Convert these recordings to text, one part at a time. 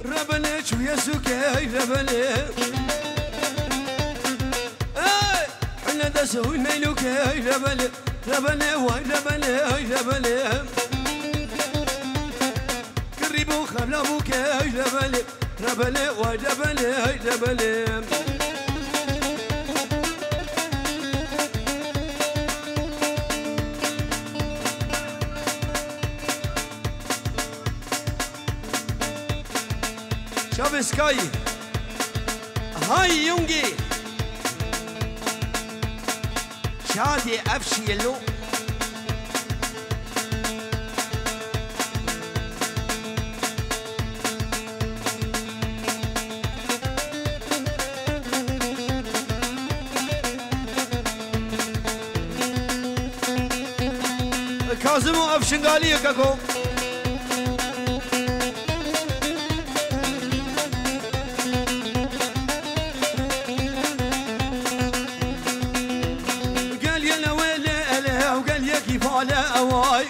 ربنا شو يسوكي ربنا حنا دسوي ميلوكي ربنا ربنا واي ربنا ربنا قريبو خلابوك ربنا ربنا واي ربنا ربنا شابسكاي هاي يونجي شادي أفشي اللو كازمو أفشنغالي كاكو على أواي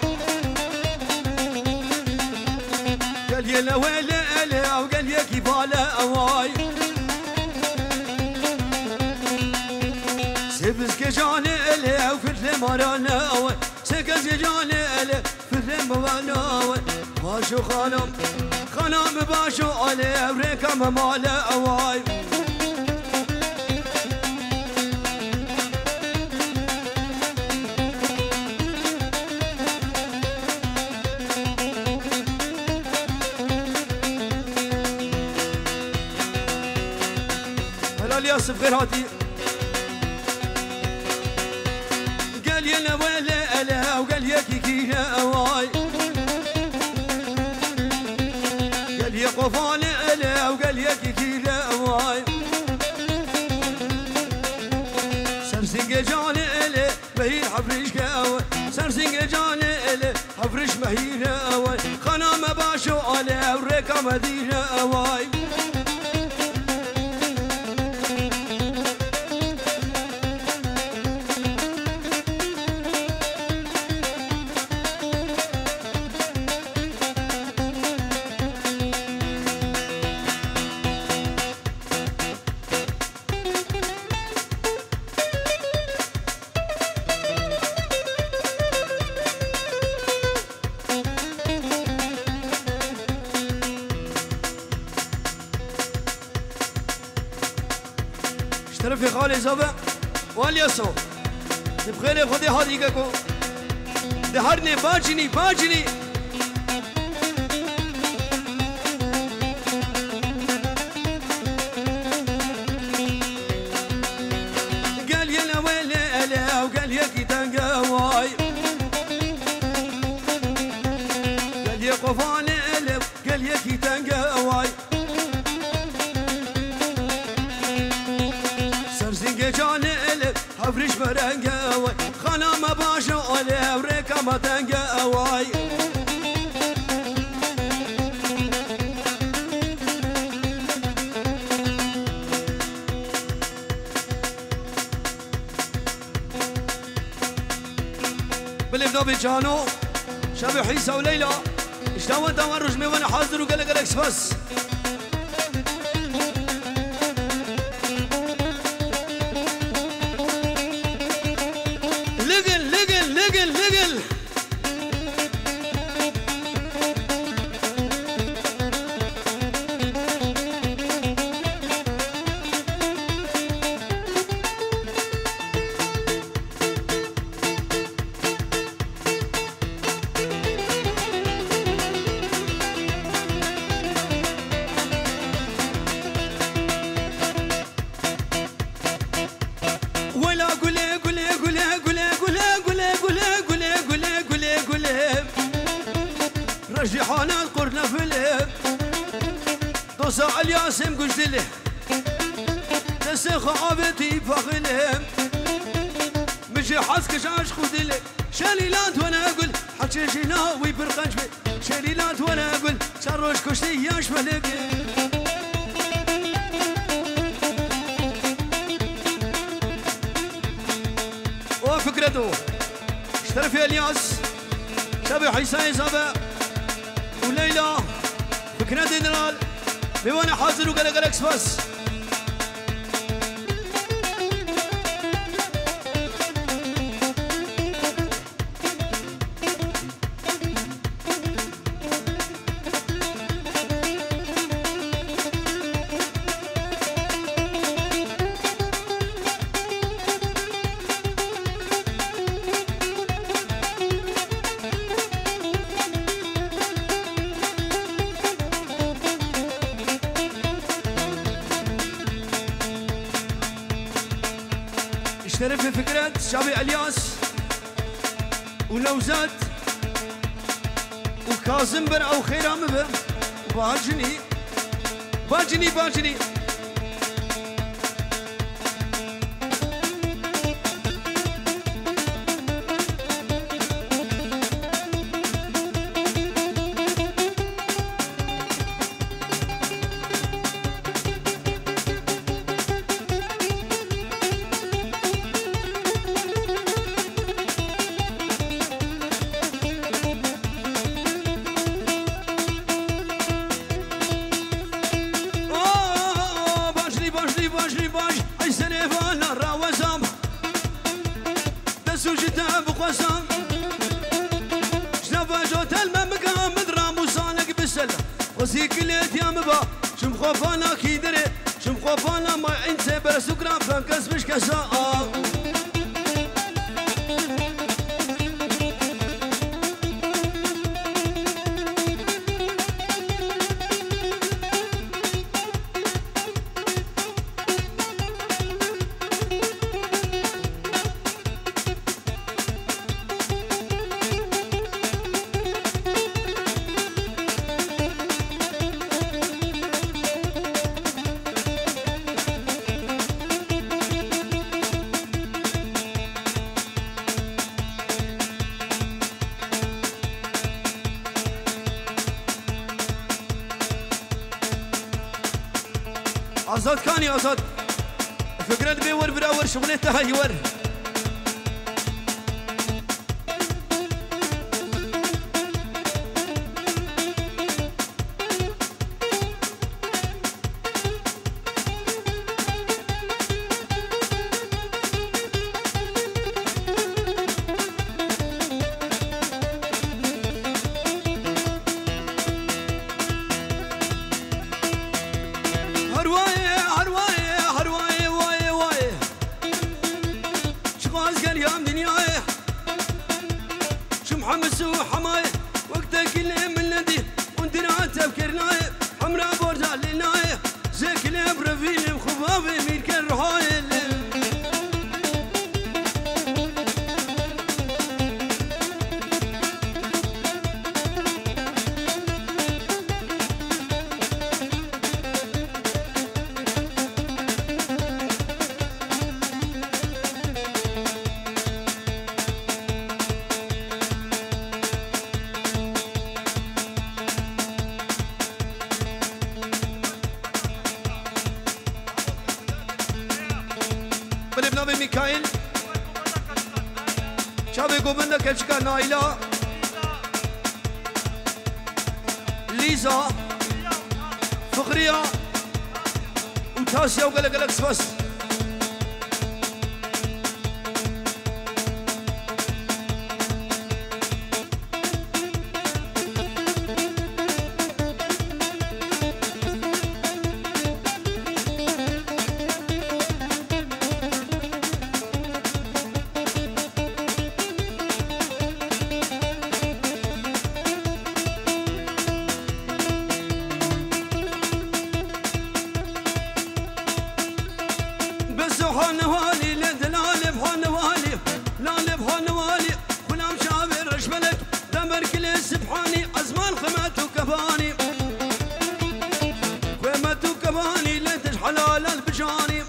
قال يا لويلة ألا وقال يا كيف على أواي سبس كجاني ألا وفر مرانا أواي سكز كجاني ألا فر مرانا أواي باشو خانم باشو ألا وريكم مالا أواي ياسف غير هاتي قال يا لويلة ألا وقال يا كيكي أواي قال يا قفالة ألا وقال يا كيكي أواي سرسنج جاني ألا بهير حفرش كأواي سرسنج جاني ألا حفرش بهير أواي خنام باشو ألا وريكا مدير أواي اشترف خالي زبا واليسو نبغي خدي هذه كاكو دهرني باجني قال يا لويلة ألا وقال يا كيتانقا واي قال يا قفالة ألا قال يا كيتانقا واي جاني ألف حفرش برنجا واي خانم باشو ألف ريكا متنجا واي بالإفضاء بجانو شابي حيسى وليلى اشتاوى تمرج مي وانا حاضر وقلق الاكسباس لقل رجحانا قرنا فيلم دوسا الياسم قلت له تسخ عابتي فخلم مشي حسك شاش خذ له شليلات وانا اقول حكي جينا ويبرقنج شليلات وانا اقول سروش كشتي ياش ملك وفكرته اشترف يا الياس شبي حسين زبا وليلى فكرة دينرال میوانه حاضر و گلک گلک سپاس اشترف في فكرة شابي الياس ولوزات وكاظم بن او خيرام بن باجني باجني باجني وزيك اللي يا مبا شم خوفانا كيدري شم خوفانا ما انت برسكرا فانكس مش كساء آزاد كاني آزاد فكرة بيور براور شغلتها هيور محمد سو حماية وقتك اللي من ندي وندنا تفكرناي حمراء بورزال لناي زيك اللي برفيل مخبابي مين كان رهاي بنبنى ميكائيل شابي قوبنا كلشكا نايلا ليزا فقرية وتاسيا وقلق قلق سبس حنوالي لدلالي بحنوالي لالي بحنوالي غلام شابر رشملك دمر كل سبحاني أزمان خماتو كفاني خماتو كفاني لنتج حلال البجاني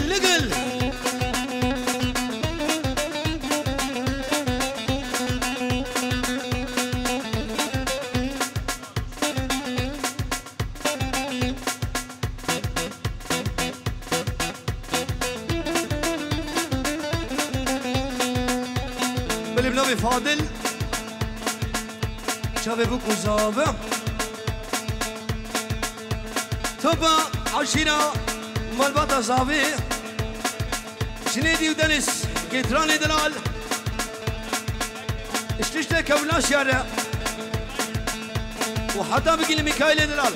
لقل شابي فاضل شابي بوكو زابا توبا عشيرة مالباتا زابي جنيدي ودنس قيتراني دلال اشتشتك كولاش يارا وحتى بقي لميكايل دلال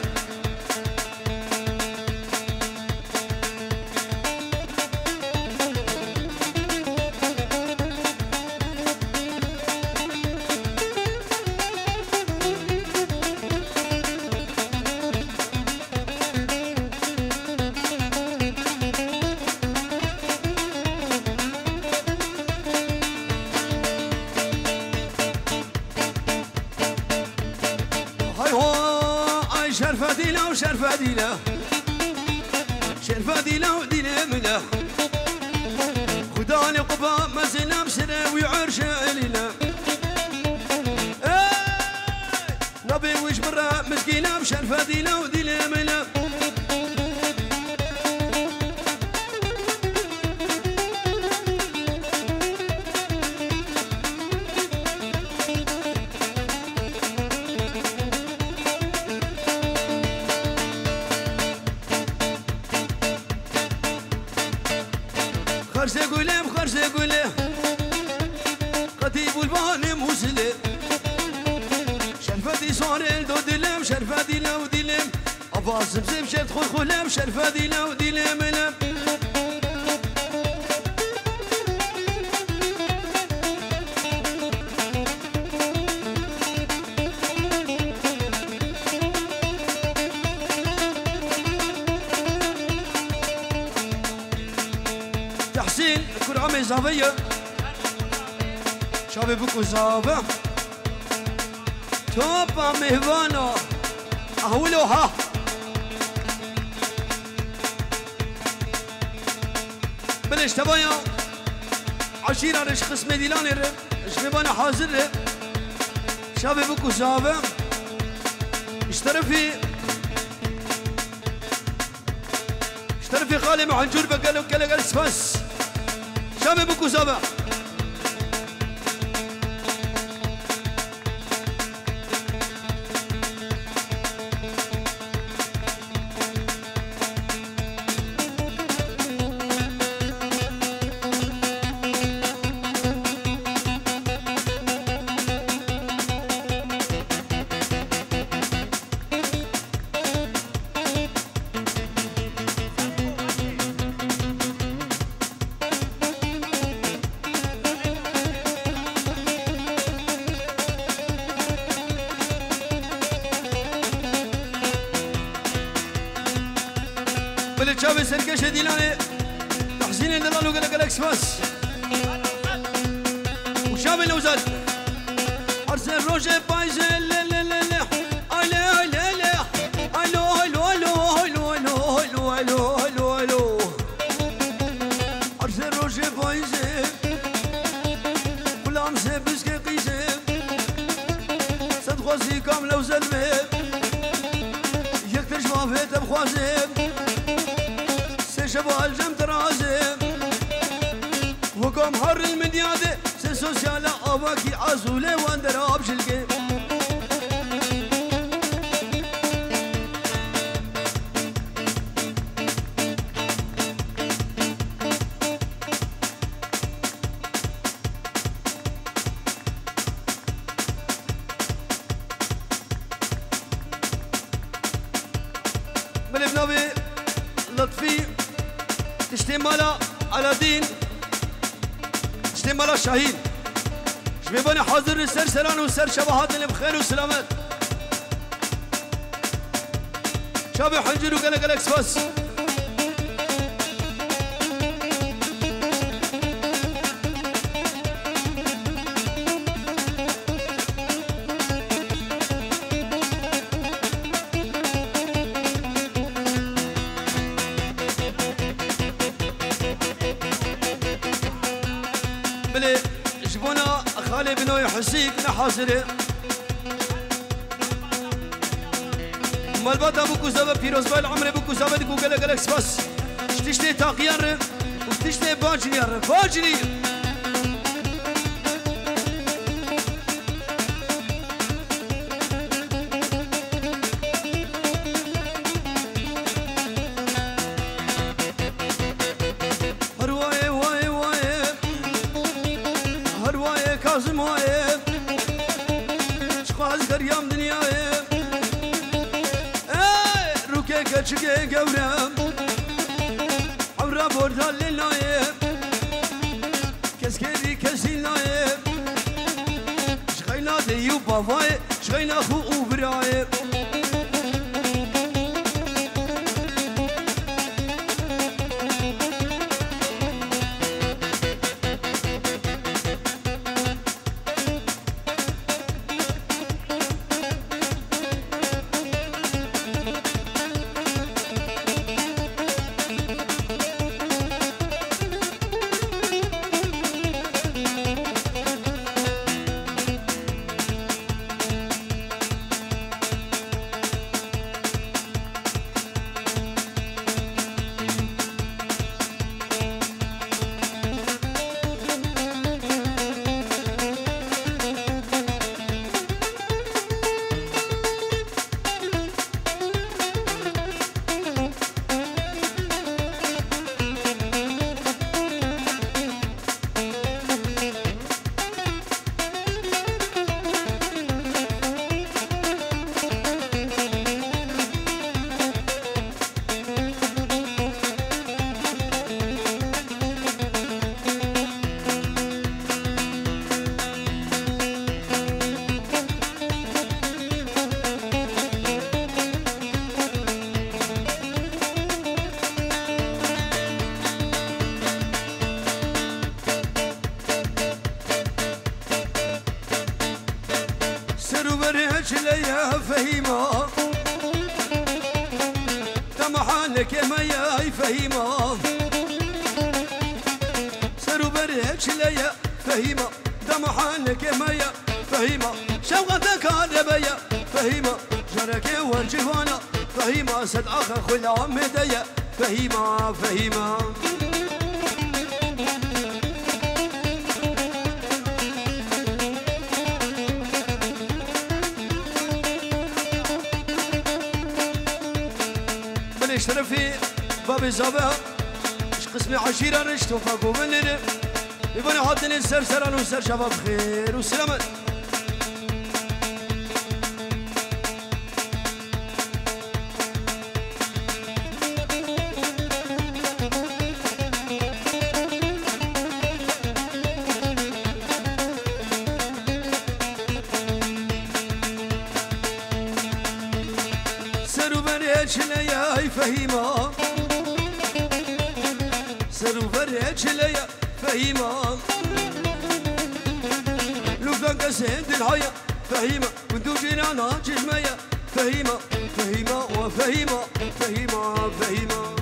شرفة دينا شرفة دينا ودينا منا خداني قبا مزنا بسنا ويعرش علينا نبي وش برا مسكينة بشرفة دينا ودينا منا خرسة قولي قتيب والباني موسلي شرفة دي صاري دو دلم شرفة دي لو دلم أباس بزيب شرط خلم شرفة دي لو دلم لم تحسين كرامي زابية شابي بكو زابا توبا مهوانا أهولوها بلش تبايا عشيرة رش خصمي ديلاني رب اش مبانا حاضر رب شابي بكو زابا اشترفي خالي محنجور بقالو كلا قال سفاس شامي بكو زابا شابي سركشة ديلاني تحسين دلالو قلق الاكسفاس وشابي لوزاد ارسل روجي بايزة لا لا لا لا الو الو الو الو الو الو الو الو الو الو ارسل روجي بايزة غلام سبسكي قيزة صدقوزي كاملة وزلمة يكترش ما فيت بخوازم شبه الجم ترازم وقام حر المديادة سوسيالا أباكي عزولة واندراب شلقي بالبنابي لطفي تشتي مالا على دين تشتي مالا شاهين شبيباني حاضر السر سران وسر شبهات اللي بخير وسلامات شابي حنجر وقلق قلق سفاس بلي جبونا خالي بنو يحسيك نحاصره مالباتا بوكو زابا بيروز بايل عمري بوكو زابا ديكو قلق قلق سفاس شتشتي تاقيار وشتشتي باجريار باجري تازم هایم شخواز گریم دنیایم روکه کچکه گورم حورا بردال لنایم کس کری کسی نایم شغینا دیو بابای شغینا خو او برایم يا فهيمة تمحانك ما يا فهيمة سرو بريك ليا فهيمة تمحانك ما يا فهيمة شوقتك هذا يا فهيمة جرك والجوانا فهيمة سد أخا خلا مديا فهيمة فهيمة اشترفي باب الزبا اش قسمي عشيره رشتو فاقو مننا يبني حاطني السرسران والسر شباب خير وسلامات سرو بريتش ليا فهيمة سرو بريتش ليا فهيمة لو كان قسيت الحياة فهيمة كنتو جيرانا جسمية فهيمة فهيمة وفهيمة فهيمة فهيمة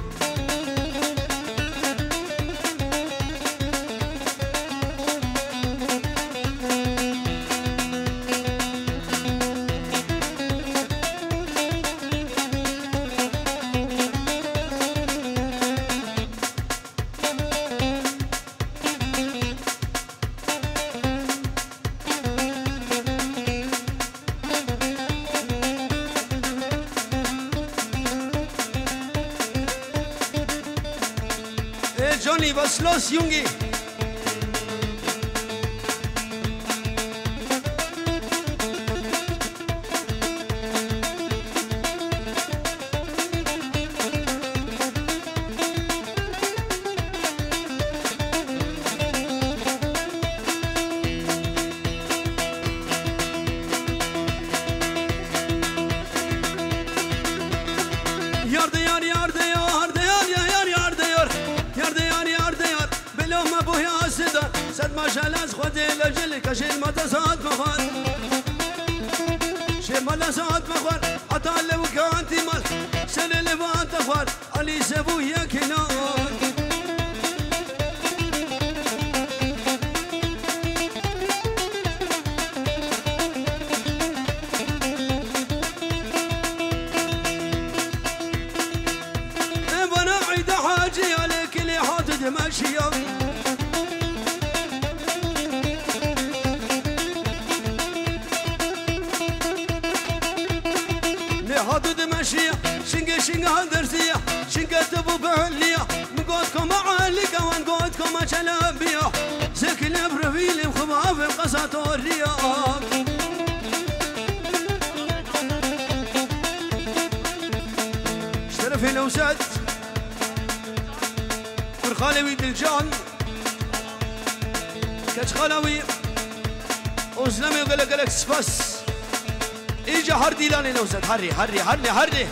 Johnny, was ist los, Junge? سد ما شلاز خودي لجلك شيل ما تصاد مخوان شيل ما تصاد مخوان حتى لو كانت مال سن اللي فات اخوان علي سبويا كنان وانا عيد حاجي عليك اللي حاطط ماشيه حدود ماشية شنقة هندرسية شنقة تبو بعلية مقودكم معالقة ونقودكم أجلابية زك الأبرفيل وخباف القصد الرياض اشترف الأوساد والخالوي دلجان كاش خالوي وزلمي قلق سفاس اجا حردي لاني الأوساد حري حري حري حري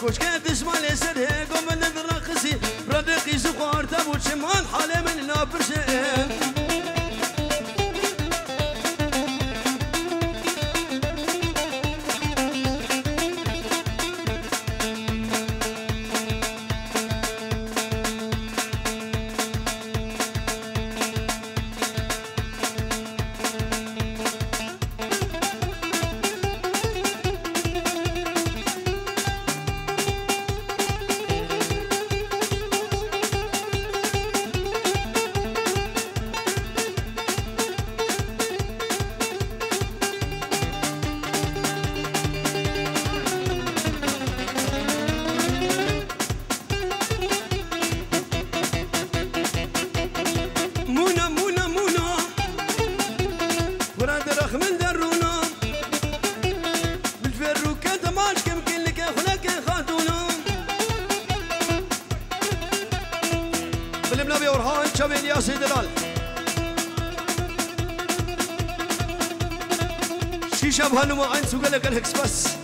كوش كانت اسمع لي سرهق ومن الرقصي ردقي زغار تابوت شمان حالي من نابرسين بالمنابي ورهان شبين يا سيد الال شيشة بهالنمو عين سوق لك الهكس بس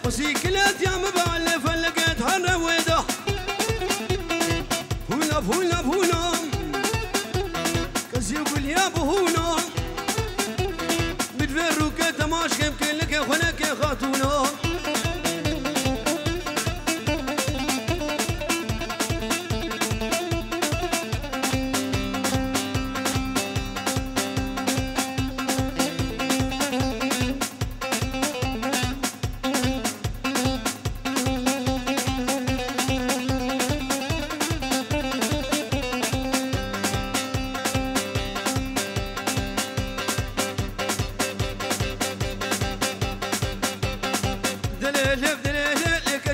وسيكلات يا مبالي فلقيت هالرويدة هونا بهونا بهونا كز يقول يا بهونا بدفر روكة ماشك يمكن لك خلك يا خاتونا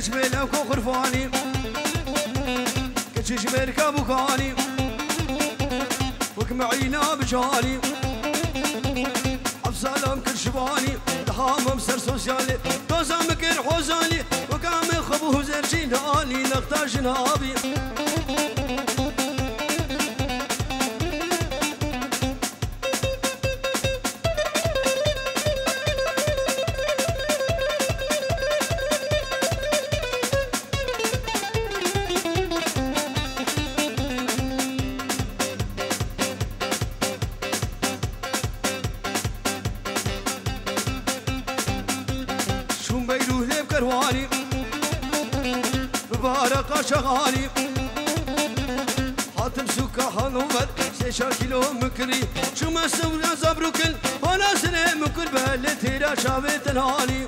كشبيلك وخرفاني كشيش بركب وكاني وكمعينا بجاني حفصالهم كل شباني دهامهم سر سوسيالي دوزام كل حوزاني وقام خبوه زرجين هاني نختار جنابي كرواني ببارقة شغالي حاتم سكة هنوبر سيشا كيلو مكري شو ما سوى زبركل وانا سنة مكر بهالي تيرا شابت الهالي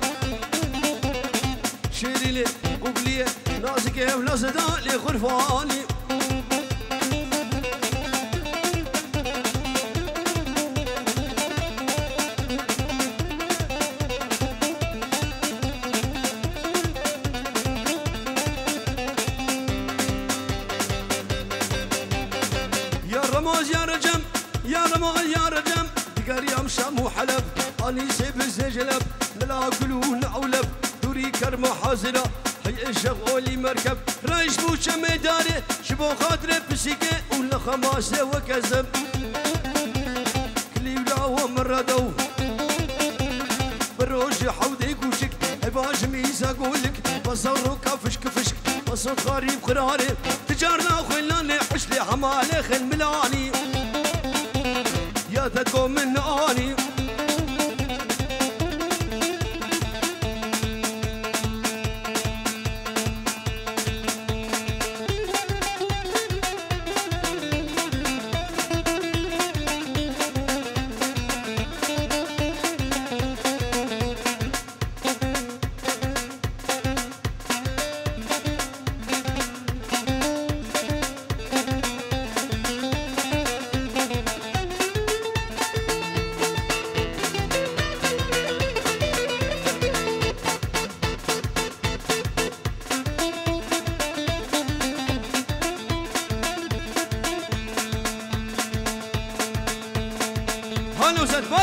شيري لي قبلي نازك ولا صدالي خرفاني رموز يا رجم يا رموز يا رجم دقاريام شام وحلب اني سيب الزجلب ملا كلون اولب دوري كرم حاضره هي شغولي مركب رايش بوش ميداري شبو خاطر بسيكي ولا خماسه وكذب كلي ولا ومردو بروج حودي كوشك باش ميزا قولك بصورك فشك فشك بصوت غريب قراري تجارنا خلاني حشلي حمالي خل ملاني يا تقوم من اني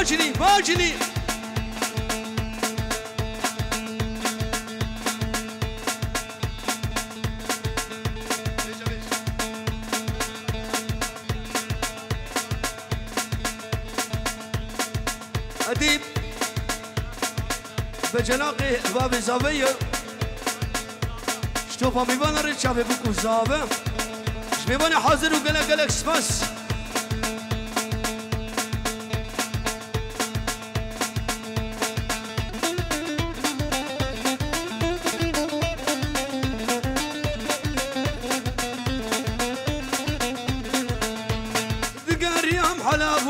باجري باجري أديب بجناقي باب زاوية شتوفا بيبانا ريتشافي بكو زاوية شبيبانا حاضر وقلق قلق سباس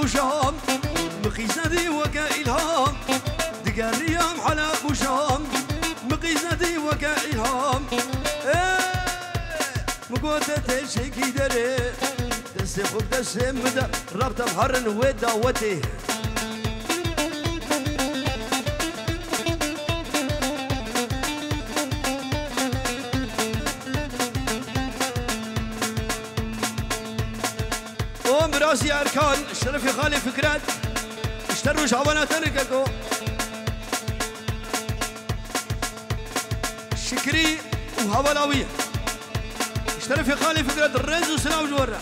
وشام مقيزدي وكا إلهام دقاريام على وشام مقيزدي وكا إلهام مقوتة تشيكي دري دستي خوب دستي مدى ربط بحرن وداوتي براسي أركان اشترف يا خالي فكرات اشتروا شعبنا ترككو شكري وهولاوية اشترف يا خالي فكرات الرز وسلام جورة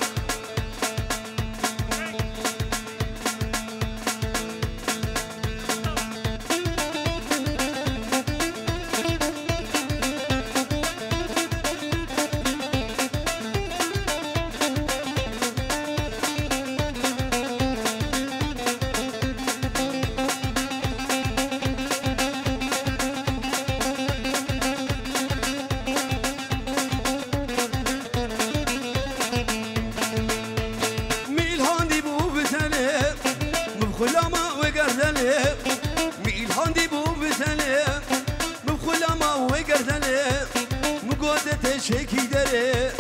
شيكي دري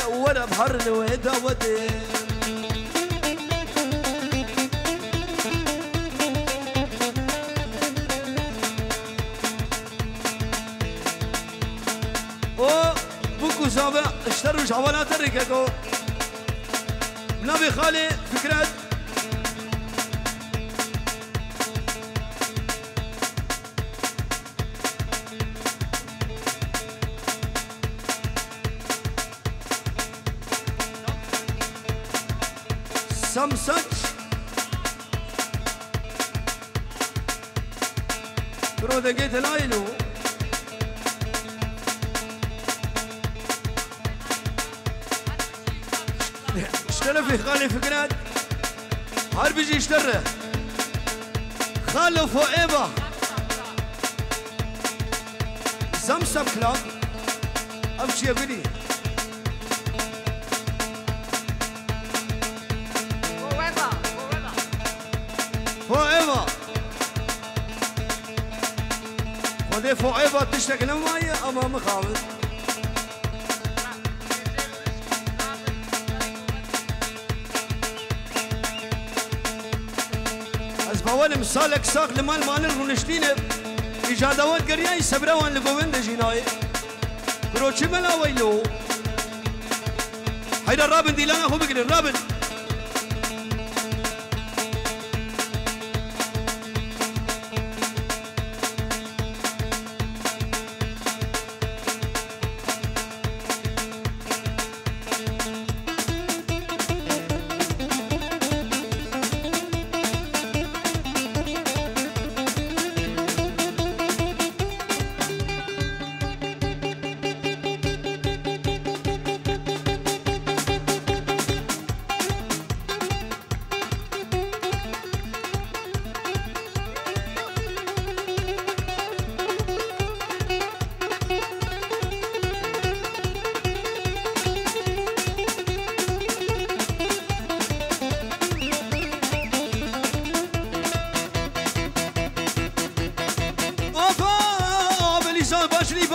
ولا بحر الويدا ودي بوكو زابع اشتروا شعبانات الركاكو نبي خالي فكرات سمسج برو دقيت لايلو اشترى في خالي فكرات هار بيجي اشترى خالو فوقيبا زمسم كلاب امشي يا بني فوقيبا خذي فوقيبا تشتكي لماية امام خالد أول مثالك ساق لمال مال الرونشتينه إجادوات قرياي سبروان لقوين دجيناي بروتشي ملا ويلو هيدا الرابن دي لنا هو بقري الرابن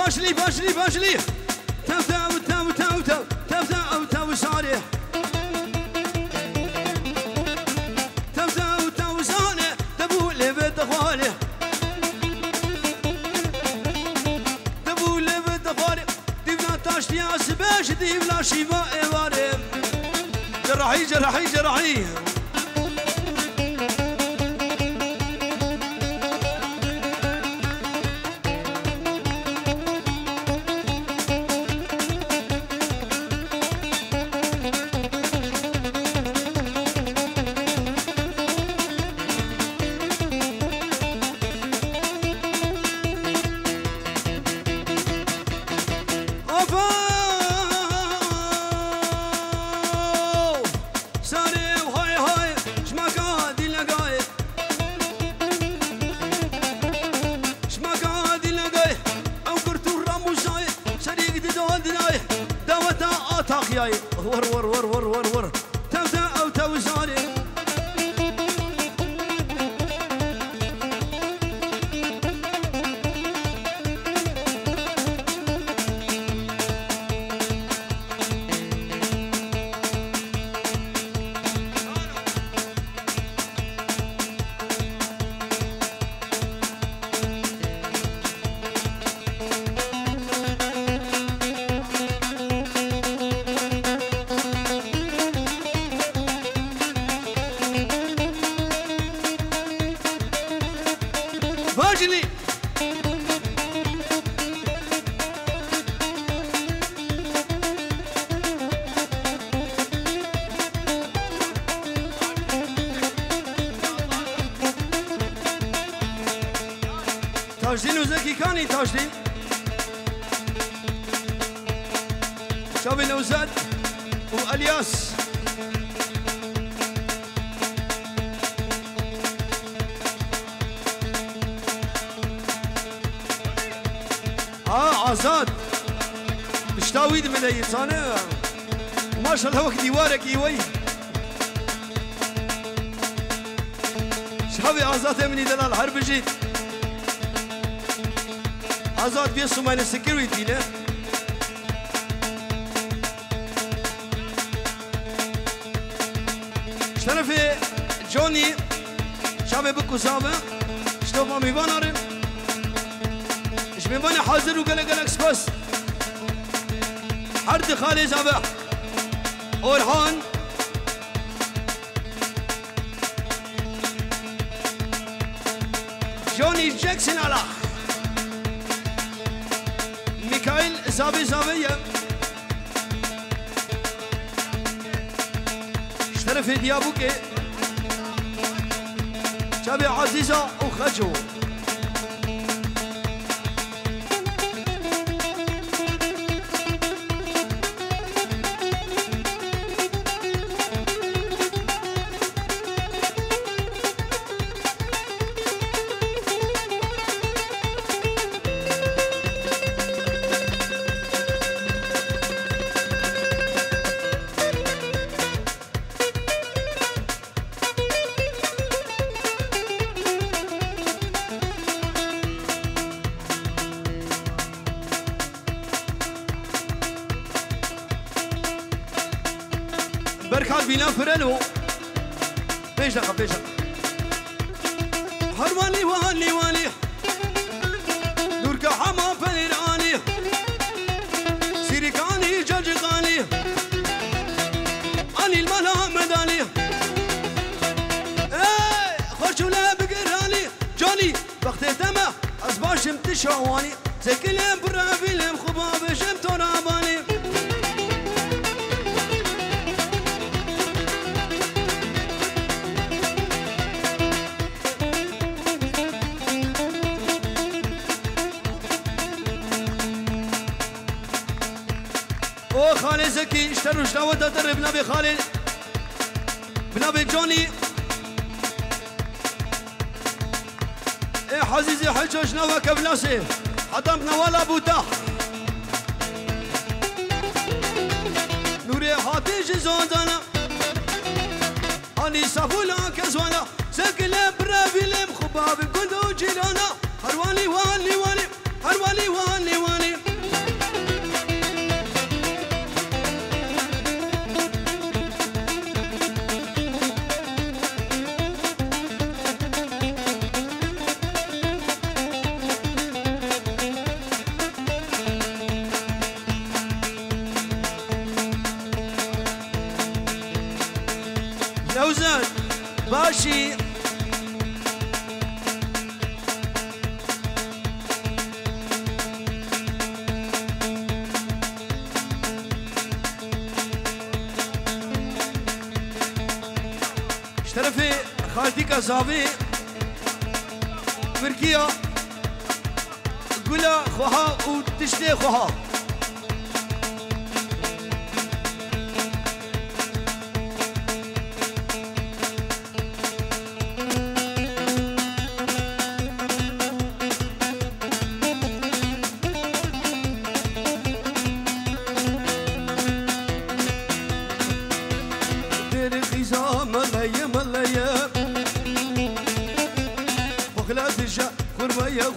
باشلي باشلي باشلي تاو تاو تاو تاو تاو تاو تاو تاو صالح تاو تاو تاو صالح تبو لبد خالح تبو لبد خالح ديفنا تاشتي عسباش ديفنا شيما ايوارم جرحي جرحي جرحي ور ور ور ور ور ور تاو تاو تاو زاري باجلي تاجدين وزكي كاني تاجدين شابي نوزاد والياس آزاد اشتاويد من ايتانا ما شاء الله وقت ديوارك يوي شابي آزاد مني دلال حرب جيت آزاد بيسو ماين سكيورتي له شرفي جوني شابي بكو سابا شتوفا ميبانارم ميباني حاضر وقلق قلق سباس حرد خالي زابع أورهان جوني جاكسون على ميكائيل زابي زابية اشترف ديابوكي شابي عزيزة وخجو بركات بينا فرنو بيش دقة بيش دقة هرواني واني واني نورك حما فنيراني سيريكاني جرجقاني اني الملا مداني ايه خوشولا بقراني جوني وقت تما ازباشم تشواني زكلم برافيلم خبابشم تراباني او خالد زكي اشتروا شلاوة تدرب بنابي خالد بنابي جوني ايه حزيزي حجو شنوة كبلاسي حطمنا ولا بوتا نوري حاتيش زوزانا اني صفولا كزوانا سكلم برافيلم خباب كندو جيلانا هرواني واني واني هرواني واني واني نوزن باشي اشترفي خالتي كزابي مركية قولا خوها وتشتي خوها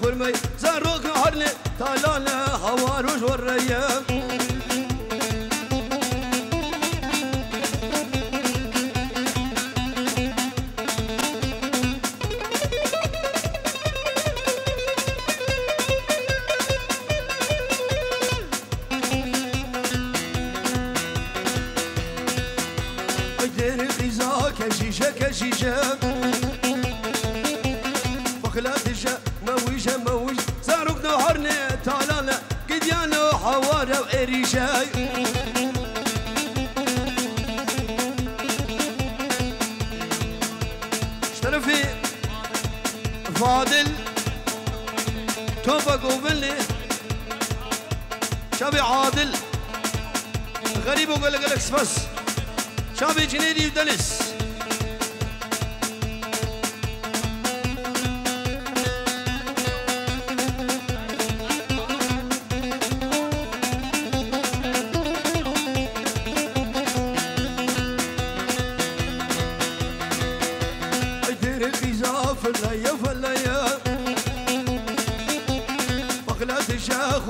خرمي زاروك هرني تالانا هواروش والريا ايدير غيزا كشيشة كشيشة بخلات الجا موج زاروك نهرني تالانا قديانو حوارا وإريشاي اشترفي فاضل توفق وبلي شابي عادل غريب وقال لك بس شابي جنيدي ودنس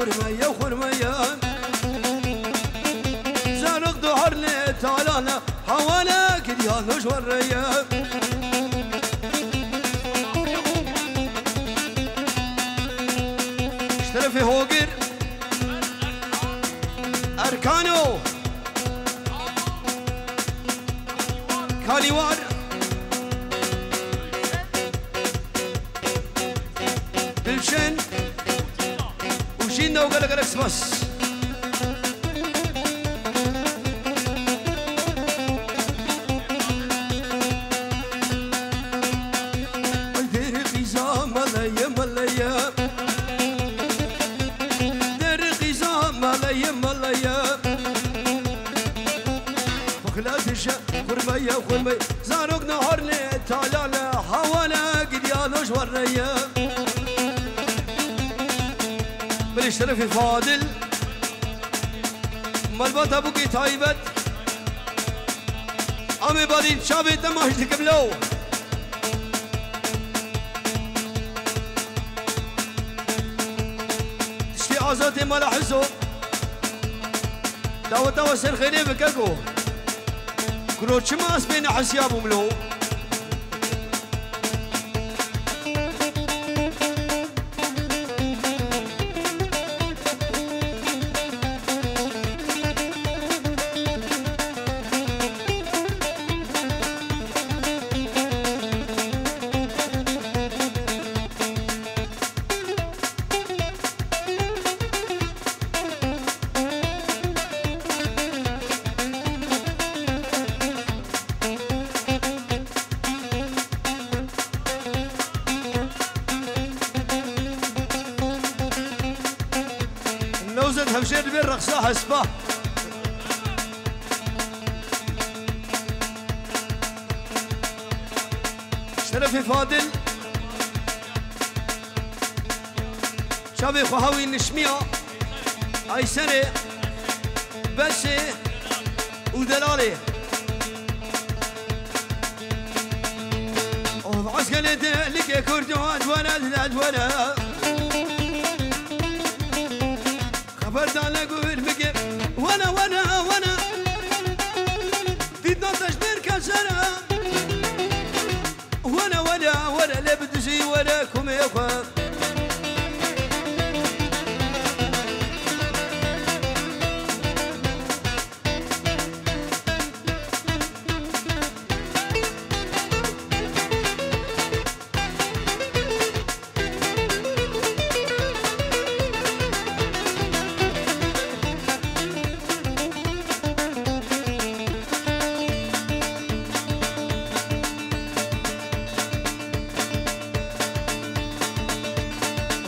خرمية خرمية زارق ظهرني تعالى حوالا كديانوش والريا اشترفي هوجر أركانو كاليوار دلشن وجينا وقال لك بس دير غيزا ملايا ملايا دير غيزا ملايا ملايا وخلات الشا خرمية خرمية زاروك نهرني تعالى حوالا قديانوش والريا بالاشترافي فاضل مالبات ابوكي تايبت امي بادين شابي دماش تكملو تشتي عزاتي مالا حزو داوة سر خيري بكاكو كروتش ماس بين حسيابو ملو همشير بين رقصاها سبا شرفي فاضل شابي خوهاوي نشمية اي سنة بسي ودلالي وعسكري لك كردوان ولا خبردان لقول بقى وانا في 12 بركة سنة وانا لبدسي وراكم يا اخوان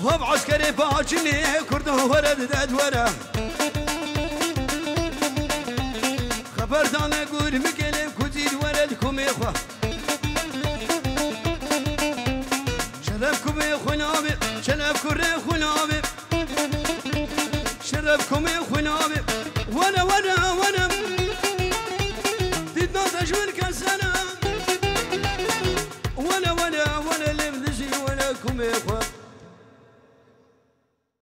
هب عسكري باجني كرده ورد دورة خبر دانا قول مقلب كزيد ولدكم إخوة شرفكم إخوة نابي شرفكم إخوة نابي شرفكم إخوة نابي ولا